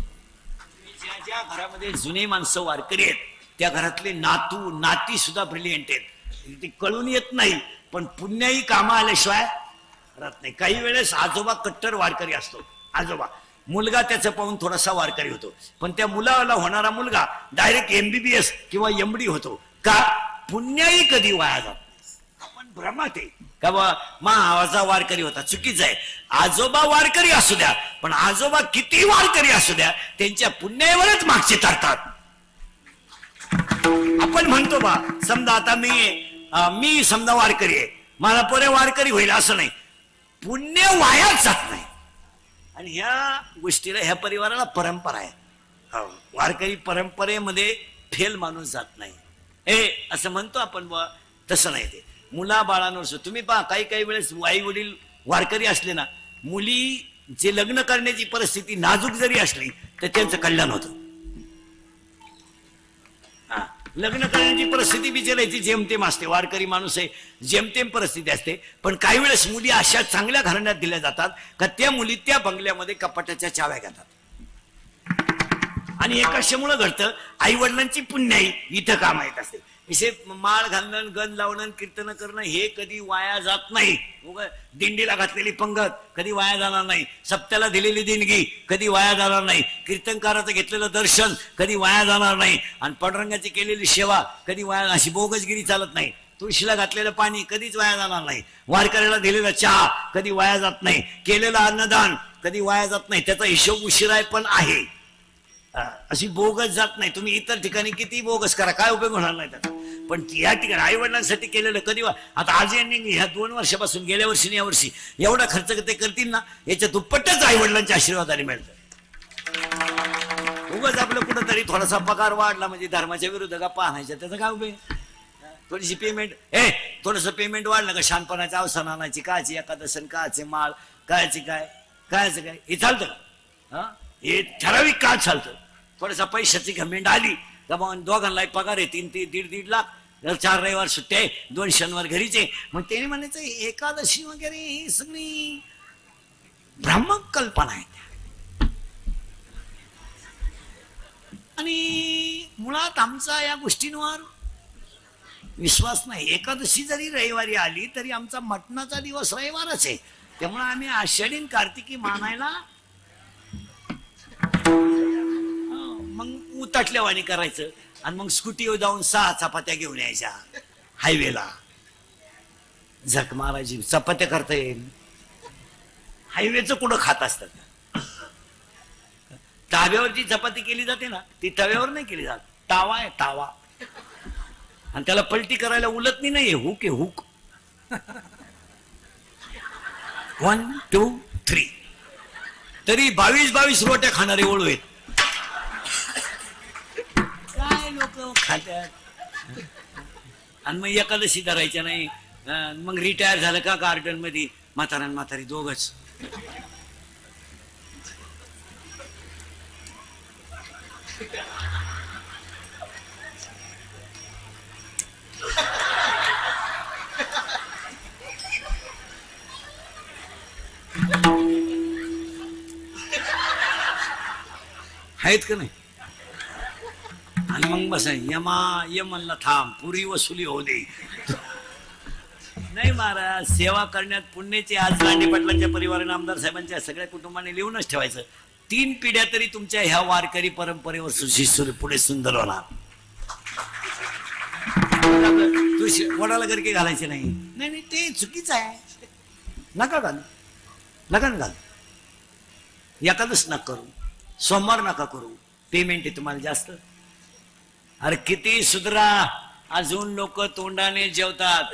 A: ज्या घरामध्ये जुने माणसं वारकरी आहेत त्या घरातले नाती सुद्धा ब्रिलियंट आहेत. ते कळून येत नाही, पण पुण्याही कामं आल्याशिवाय राहत नाही. काही वेळेस आजोबा कट्टर वारकरी असतो. आजोबा, मुलगा त्याचं पाहून थोडासा वारकरी होतो, पण त्या मुलाला होणारा मुलगा डायरेक्ट MBBS किंवा MD होतो. का? पुण्याही कधी वाया जात. आपण भ्रमात आहे का बा मा आवाजा वारकरी होता, चुकीचं आहे. आजोबा वारकरी असू द्या, पण आजोबा किती वारकरी असू द्या, त्यांच्या पुण्यावरच मागचे तरतात. आपण म्हणतो बा समजा आता मी समजा वारकरी आहे, मला पुरे वारकरी होईल असं नाही. पुण्य वायाच जात नाही. आणि ह्या गोष्टीला, ह्या परिवाराला परंपरा आहे. वारकरी परंपरेमध्ये फेल माणूस जात नाही. असं म्हणतो आपण बा, तसं नाही. ते मुला बाळांवर तुम्ही पहा, काही वेळेस आई वडील वारकरी असले ना, मुली जे लग्न करण्याची परिस्थिती नाजूक जरी असली तर त्यांचं कल्याण होतं. लग्न करण्याची परिस्थिती बिचारायची जेमतेम असते. वारकरी माणूस आहे, जेमतेम परिस्थिती असते. पण काही वेळेस मुली अशा चांगल्या घराण्यात दिल्या जातात का त्या मुली त्या बंगल्यामध्ये कपाटाच्या चाव्या घेतात. आणि हे कशामुळे घडतं? आई वडिलांची पुण्याई इथं काम येत असते. विषय माळ घालणं, गण लावणं, कीर्तन करणं हे कधी वाया जात नाही. दिंडीला घातलेली पंगत कधी वाया जाणार नाही. सप्त्याला दिलेली देणगी कधी वाया जाणार नाही. कीर्तनकाराचं घेतलेलं दर्शन कधी वाया जाणार नाही. आणि पांडुरंगाची केलेली सेवा कधी वाया, अशी बोगसगिरी चालत नाही. तुळशीला घातलेलं पाणी कधीच वाया जाणार नाही. वारकऱ्याला दिलेला चहा कधी वाया जात नाही. केलेलं अन्नदान कधी वाया जात नाही. त्याचा हिशोब उशिराय पण आहे. अशी बोगस जात नाही. तुम्ही इतर ठिकाणी किती बोगस करा, काय उपयोग होणार नाही त्याचा. पण या ठिकाणी आई वडिलांसाठी केलेलं कधी आता आज यांनी ह्या 2 वर्षापासून, गेल्या वर्षी या वर्षी एवढा खर्च ते करतील ना, याच्या दुप्पटच आई वडिलांच्या आशीर्वादाने मिळतं. उगाच आपलं कुठंतरी थोडासा पगार वाढला म्हणजे धर्माच्या विरुद्ध गप्पा आणायच्या, त्याचा काय उपयोग? थोडीशी पेमेंट, थोडस पेमेंट वाढलं का शानपणाच्या अवसान आणायची, कायची एकादशन, कायचे माळ, कायचे कायचं काय, हे चालतं का? हे ठराविक काळ चालतं. थोडासा पैशाची घमेंड आली का मग दोघांना पगार आहे 3-3.5 लाख, 4 रविवार सुट्ट्या आहे, 2 शनिवार घरीचे. मग त्यांनी म्हणायचं एकादशी वगैरे ही सगळी भ्रामक कल्पना आहे. आणि मुळात आमचा या गोष्टींवर विश्वास नाही. एकादशी जरी रविवारी आली तरी आमचा मटणाचा दिवस रविवारच आहे. त्यामुळे आम्ही आषाढी आणि कार्तिकी मानायला मग उताटल्यावाणी करायचं आणि मग स्कूटीवर जाऊन 6 चपात्या घेऊन यायच्या हायवेला. झक मारायची, चपात्या करता येईल. हायवेचं कुठं खात असतात. ताव्यावर जी चपाती केली जाते ना ती तव्यावर नाही केली जात. तावा आहे तावा, आणि त्याला पलटी करायला उलटणी नाहीये, हुक आहे हुक. 1 2 3 तरी 22 रोट्या खाणारे ओळू आहेत. काय लोक खात्यात. आणि मग एकादशी धरायच्या नाही. मग रिटायर झालं का गार्डन मध्ये म्हातारा आणि म्हातारी दोघच. आहेत का नाही. आणि मग बस यमनला थांब, पुरी वसुली होऊ दे. नाही महाराज, सेवा करण्यात पुण्याचे. आज लांडे पाटलांच्या परिवाराने, आमदार साहेबांच्या सगळ्या कुटुंबाने लिहूनच ठेवायचं. 3 पिढ्या तरी तुमच्या ह्या वारकरी परंपरेवर सुशिस्त पुढे सुंदर होणार. वडाला गरके घालायचे नाही. नाही ते चुकीचं आहे. नका घाल, नका घाल. एकादश नका करू, सोमवार नका करू. पेमेंट आहे तुम्हाला जास्त. अरे किती सुधरा, अजून लोक तोंडाने जेवतात.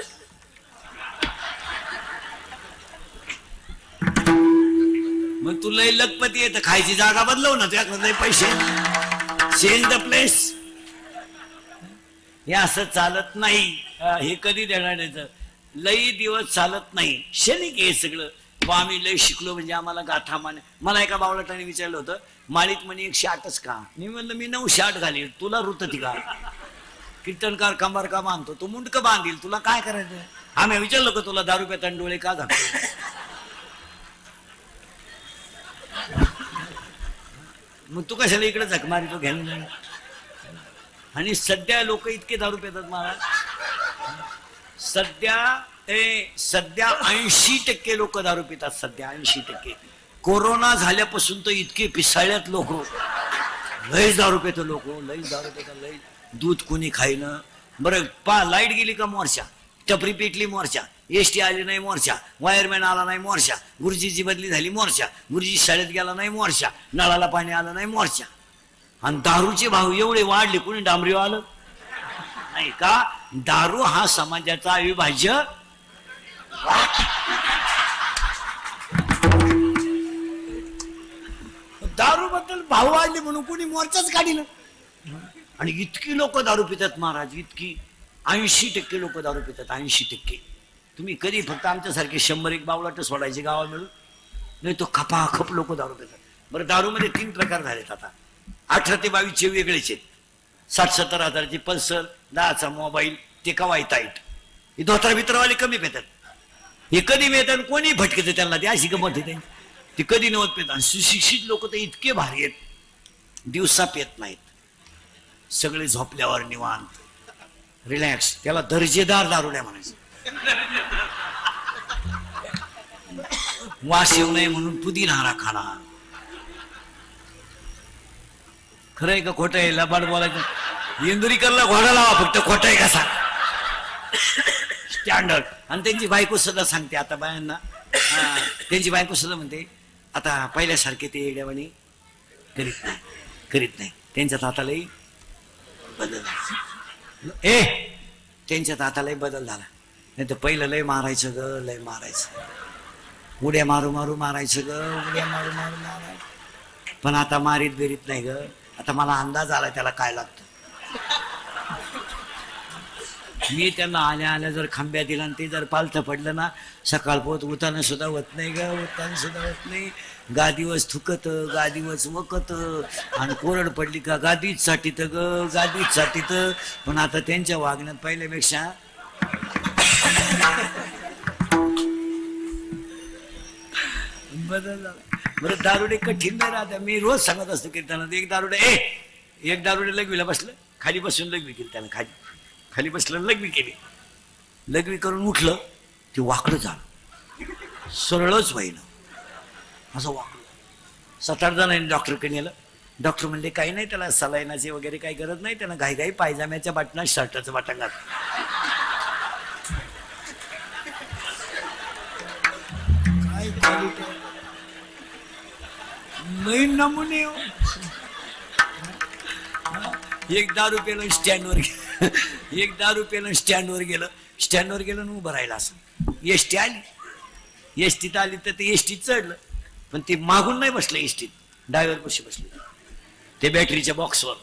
A: मग तू लय लखपती आहे तर खायची जागा बदलव ना. तुझ्याकडे लय पैसे, चेंज द प्लेस. हे असं चालत नाही. हे कधी देणार याचं लई दिवस चालत नाही. क्षणिक हे सगळं. आम्ही लय शिकलो म्हणजे आम्हाला गाथा माने. मला एका बावळटाने विचारलं होतं, माळीत म्हणे 108च का. मी म्हणलं मी 908 घालील, तुला रुतती का. कीर्तनकार कंबार का बांधतो, तू मुंडक बांधील, तुला काय करायचं. आम्ही विचारलं का तुला दारू पेताना डोळे का झाकतो. मग तू कशाला इकडे झक मारितो घ्यायला. आणि सध्या लोक इतके दारू पितात महाराज. सध्या 80% लोक दारू पितात. सध्या 80%. कोरोना झाल्यापासून तर इतके पिसाळ्यात लोक. लयच दारू पितो लोक, लयच दारू पितात. लय दूध कोणी खाईन. बरं लाईट गेली का मोर्चा, टपरी पेटली मोर्चा, एसटी आली नाही मोर्चा, वायरमॅन आला नाही मोर्चा, गुरुजीची बदली झाली मोर्चा, गुरुजी शाळेत गेला नाही मोर्चा, नळाला पाणी आलं नाही मोर्चा. आणि दारूचे भाव एवढे वाढले, कोणी डांबरी आलं नाही का. दारू हा समाजाचा अविभाज्य. दारू बद्दल भाव वाढले म्हणून कोणी मोर्चाच काढिलं. आणि इतकी लोक दारू पितात महाराज, इतकी. 80% लोक दारू पितात. 80%. तुम्ही कधी फक्त आमच्यासारखे 100-1 बावलाट सोडायचे गावा मिळून, नाही तो खपाखप लोक दारू पितात. बरं दारूमध्ये 3 प्रकार झालेत आता. 18 ते 22 वेगळेच आहेत. 60-70 हजाराची पल्सर, 10चा मोबाईल, ते कवाय ताईट. हे धोत्रा भित्रवाले कमी पितात. हे कधी मिळतात, कोणी भटकत त्यांना, ते अशी गमत आहे. ते कधी नव्हत पितात. सुशिक्षित लोक तर इतके भारी आहेत, दिवसा पेत नाहीत. सगळे झोपल्यावर निवांत, रिलॅक्स. त्याला दर्जेदार दारुड्या म्हणायचं. वास येऊ नये म्हणून पुदिना खाणार. खरंय का खोटं आहे. लबाड बोलायचं. इंदुरीकरला घोडा लावा फक्त, खोटं आहे कसा स्टँडर्ड. आणि त्यांची बायको सुद्धा सांगते आता बायांना. त्यांची बायको सुद्धा म्हणते आता पहिल्यासारखे ते येड्यावानी करीत नाही. त्यांच्यात हातालाही बदल झाला. त्यांच्यात हातालाही बदल झाला. नाही तर पहिलं लय मारायचं ग, लय मारायचं. उड्या मारू मारू मारायचं ग, उड्या मारू मारू मारायचं. पण आता मारीत बेरीत नाही ग. आता मला अंदाज आला त्याला काय लागतं. मी त्यांना आल्या जर खांब्या दिला आणि ते जर पालथं पडलं ना, सकाळ पोत उतानं सुद्धा होत नाही ग, उतानं सुद्धा होत नाही. गादीवच थुकत, गादीवच वकत. आणि कोरड पडली का गादीच साठीत ग, गादीच साठीत. पण आता त्यांच्या वागण्यात पहिल्यापेक्षा बदल झाला. बरं दारुडे कठीण नाही राहत. मी रोज सांगत असतो कीर्तनात, एक दारुडे लगविला बसलं, खाली बसून लगवी कीर्तन खाली. खाली बसलं, लघवी केली. लघवी करून उठलं, ते वाकडं झालं, सरळच व्हायला असं वाकडं. 7-8 जणांनी डॉक्टरकडे नेलं. डॉक्टर म्हणले काही नाही, त्याला सलाईनाची वगैरे काही गरज नाही, त्यानं घाई पायजाम्याच्या बटनात शर्टाचं बटन घातलं. काय नाही नमुने. एक ₹10 स्टँडवर गेलं, एक ₹10 स्टँडवर गेलं, स्टँडवर गेलं ना उभं राहिलं असं. एसटी आली, एसटीत आली तर ते एसटीत चढलं, पण ते मागून नाही बसलं एसटीत, ड्रायव्हर कशी बसले ते बॅटरीच्या बॉक्सवर.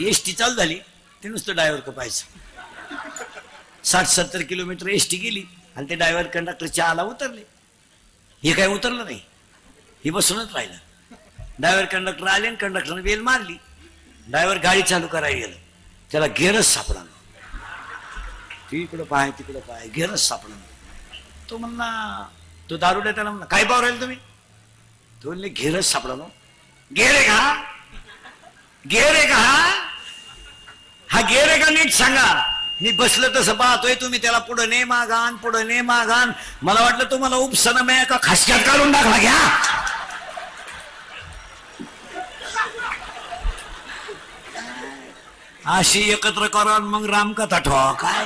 A: एसटी चालू झाली, ते नुसतं ड्रायव्हर पाहायचं. 60-70 किलोमीटर एसटी गेली आणि ते ड्रायव्हर कंडक्टरच्या आला उतरले. हे काय उतरलं नाही, हे बसूनच राहिलं. ड्रायव्हर कंडक्टर आले आणि कंडक्टरने बेल मारली. ड्रायव्हर गाडी चालू करायला गेलं, त्याला गेअरच सापडा. तिकडं पाय तिकडं पाय, गेअरच सापडा. तो म्हणला, तो दारुड्या त्याला म्हणला काय पाव राहील तुम्ही? तो म्हणले गेअरच सापडा. गेअर आहे का? गेअर आहे का? हा गेअर आहे का नीट सांगा. मी बसलं तसं पाहतोय, तुम्ही त्याला पुढं ने मागान, पुढं ने मागान. मला वाटलं तुम्हाला उपसना मी का खासक्यात काढून टाकला. घ्या अशी एकत्र करा मग रामकथा ठेवा. काय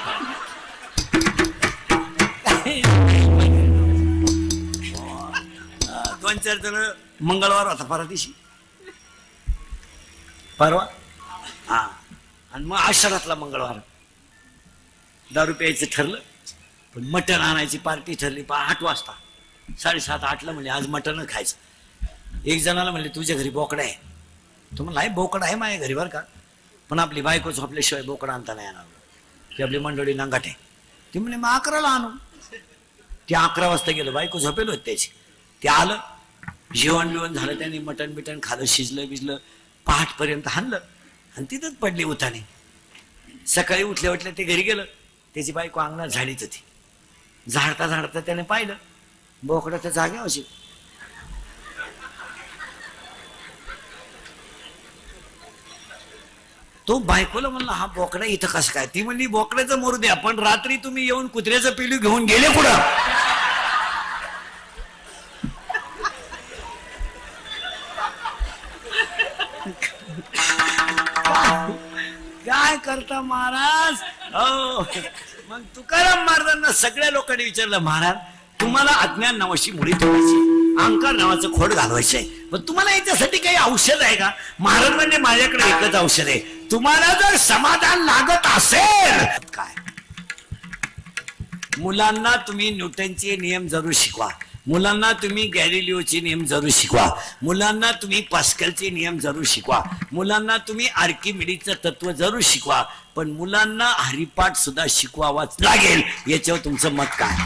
A: 2-4 जण. मंगळवार होता परवा दिवशी, परवा. हा, आणि मग आषाढातला मंगळवार. दारू प्यायचं ठरलं, पण मटण आणायची पार्टी ठरली. 8 वाजता, 7:30-8ला म्हणजे आज मटण खायचं. एक जणाला म्हणले तुझ्या घरी बोकडा आहे. तो म्हणला बोकडा आहे माझ्या घरी बरं का, पण आपली बायको झोपल्याशिवाय बोकडा आणता नाही येणार, ती आपली मंडळी नांगाट आहे. ती म्हणे मग 11ला आणू. ते 11 वाजता गेलं, बायको झोपेल होत त्याची. ते आलं, जेवण बिवण झालं, त्यांनी मटण बिटण खालं, शिजलं बिजलं, 8पर्यंत हाणलं आणि तिथंच पडली उताने. सकाळी उठल्या उठल्या ते घरी गेलं, त्याची बायको अंगणात झाडीत होती. झाडता झाडता त्याने पाहिलं बोकडा त्या जाग्यावर अशी. तो बायकोला म्हणला हा बोकडा इथं कसं काय? ती म्हणली बोकड्याचं मरू द्या, पण रात्री तुम्ही येऊन कुत्र्याचं पिलू घेऊन गेले कुठं? काय करता महाराज? हो, मग तुकाराम महाराजांना सगळ्या लोकांनी विचारलं, महाराज तुम्हाला अज्ञान नावाची मुळी ठेवायची, अहंकार नावाचं खोड घालवायचं आहे, पण तुम्हाला याच्यासाठी काही औषध आहे का? महाराज म्हणजे माझ्याकडे एकच औषध आहे, तुम्हाला जर समाधान लागत असेल काय, मुलांना तुम्ही न्यूटनचे नियम जरूर शिकवा, मुलांना तुम्ही गॅलिलिओचे नियम जरूर शिकवा, मुलांना तुम्ही पास्कलचे नियम जरूर शिकवा, मुलांना तुम्ही आर्किमिडीचं तत्व जरूर शिकवा, पण मुलांना हरिपाठ सुद्धा शिकवावाच लागेल. याच्यावर तुमचं मत काय?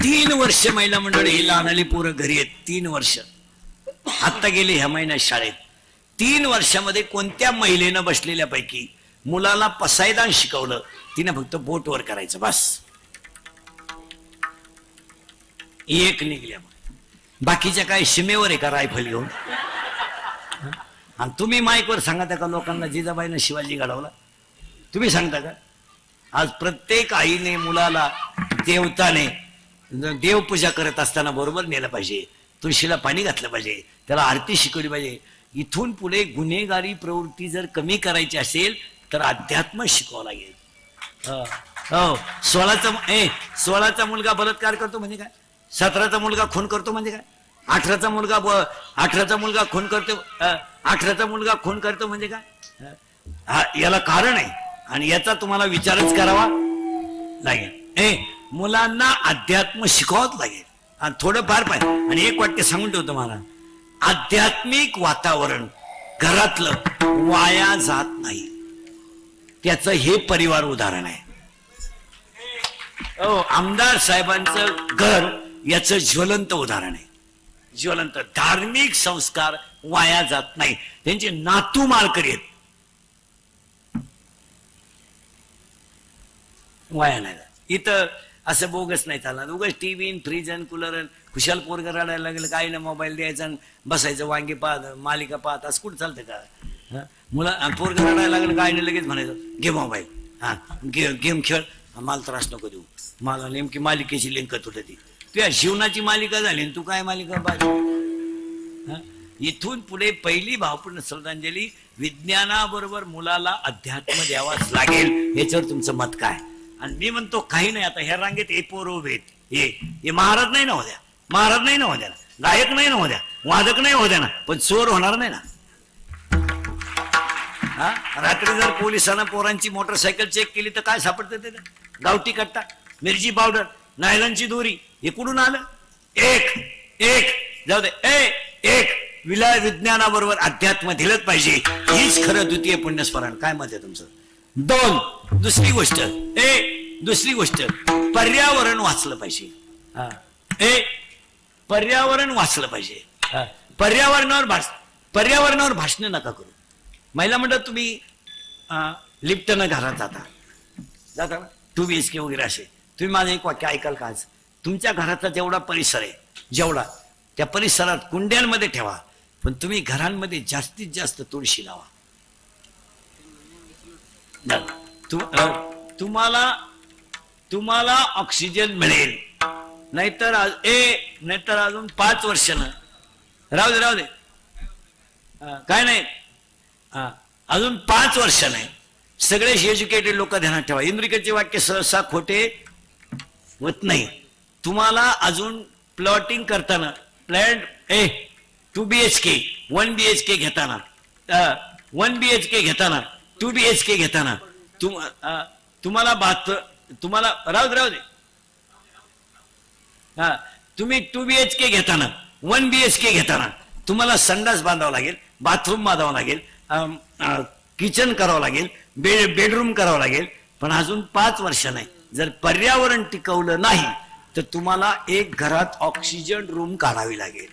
A: 3 वर्ष महिला मंडळी ही लहानली पोरं घरी आहेत. 3 वर्ष आता गेले ह्या महिन्यात शाळेत. 3 वर्षामध्ये कोणत्या महिलेनं बसलेल्यापैकी मुलाला पसायदान शिकवलं? तिने फक्त बोटवर करायचं बस. एक निघल्या, बाकीच्या काय सीमेवर आहे का रायफल घेऊन? आणि तुम्ही माईकवर सांगता का लोकांना जिजाबाईनं शिवाजी घडवला? तुम्ही सांगता का? आज प्रत्येक आईने मुलाला देवताने देवपूजा करत असताना बरोबर नेलं पाहिजे, तुळशीला पाणी घातलं पाहिजे, त्याला आरती शिकवली पाहिजे. इथून पुढे गुन्हेगारी प्रवृत्ती जर कमी करायची असेल तर अध्यात्म शिकवावं लागेल. हो, 16चा मुलगा बलात्कार करतो म्हणजे काय? 17चा मुलगा खून करतो म्हणजे काय? 18चा मुलगा खून करतो, 18चा मुलगा खून करतो म्हणजे काय? याला कारण आहे आणि याचा तुम्हाला विचारच करावा लागेल. मुलांना अध्यात्म शिकवावंच लागेल आणि थोडंफार पाहिजे. आणि एक वाक्य सांगून ठेवतो मला, आध्यात्मिक वातावरण घरातलं वाया जात नाही, त्याचं हे परिवार उदाहरण आहे. आमदार साहेबांचं घर याचं ज्वलंत उदाहरण आहे. ज्वलंत धार्मिक संस्कार वाया जात नाही, त्यांचे नातू माळकरी आहेत, वाया नाही जात. इथं असं बोगस नाही चालणार. उगाच टीव्ही फ्रीज कूलर खुशाल पोरग रडायला लागलं काय ना मोबाईल द्यायचा बसायचं वांगी पाहत मालिका पाहत असं कुठं चालतं का? मुला पोरग रडायला लागलं काय नाही लगेच म्हणायचं घे मोबाईल. हा गेम खेळ, मला त्रास नको देऊ, मला नेमकी मालिकेची लिंक तुला ती तुझ्या जीवनाची मालिका झाली तू काय मालिका पाहिजे. इथून पुढे पहिली भावपूर्ण श्रद्धांजली, विज्ञानाबरोबर मुलाला अध्यात्म द्यावाच लागेल. याच्यावर तुमचं मत काय? आणि मी म्हणतो काही नाही, आता ह्या रांगेत ए पोर उभे हे महाराज नाही ना होत्या, महाराज नाही ना होत्या, गायक नाही ना होत्या, वादक नाही होत्या ना, पण चोर होणार नाही ना. हा रात्री जर पोलिसांना पोरांची मोटरसायकल चेक केली तर काय सापडतं ते? गावठी कट्टा, मिरची पावडर, नायलॉनची दोरी, हे कुठून आलं? एक जाऊ दे, एक विज्ञानाबरोबर अध्यात्म दिलंच पाहिजे. हीच खरं द्वितीय पुण्यस्मरण. काय मत आहे तुमचं? 2 दुसरी गोष्ट पर्यावरण वाचलं पाहिजे. पर्यावरण वाचलं पाहिजे. पर्यावरणावर भाषण नका करू. महिला म्हणतात तुम्ही लिफ्टनं घरात जाता ना 2 BHK वगैरे असे, तुम्ही माझं एक वाक्य ऐकाल का? आज तुमच्या घराचा जेवढा परिसर आहे, जेवढा त्या परिसरात कुंड्यांमध्ये ठेवा, पण तुम्ही घरांमध्ये जास्तीत जास्त तुळशी लावा. तुम्हाला ऑक्सिजन मिळेल. नाहीतर अजून 5 वर्षानं राहू दे काय नाही, अजून 5 वर्ष नाही, सगळे एज्युकेटेड लोक ध्यानात ठेवा. इंद्रिकेचे वाक्य सहसा खोटे होत नाही. तुम्हाला अजून प्लॉटिंग करताना प्लॅन 2 BHK 1 BHK घेताना 1 BHK घेताना 2 BHK घेताना तुम्हाला राहू दे तुम्ही 2 BHK घेताना 1 BHK घेताना तुम्हाला संडास बांधावं लागेल, बाथरूम बांधावं लागेल, किचन करावं लागेल, बेडरूम करावं लागेल. पण अजून 5 वर्ष नाही, जर पर्यावरण टिकवलं नाही तर तुम्हाला एक घरात ऑक्सिजन रूम काढावी लागेल.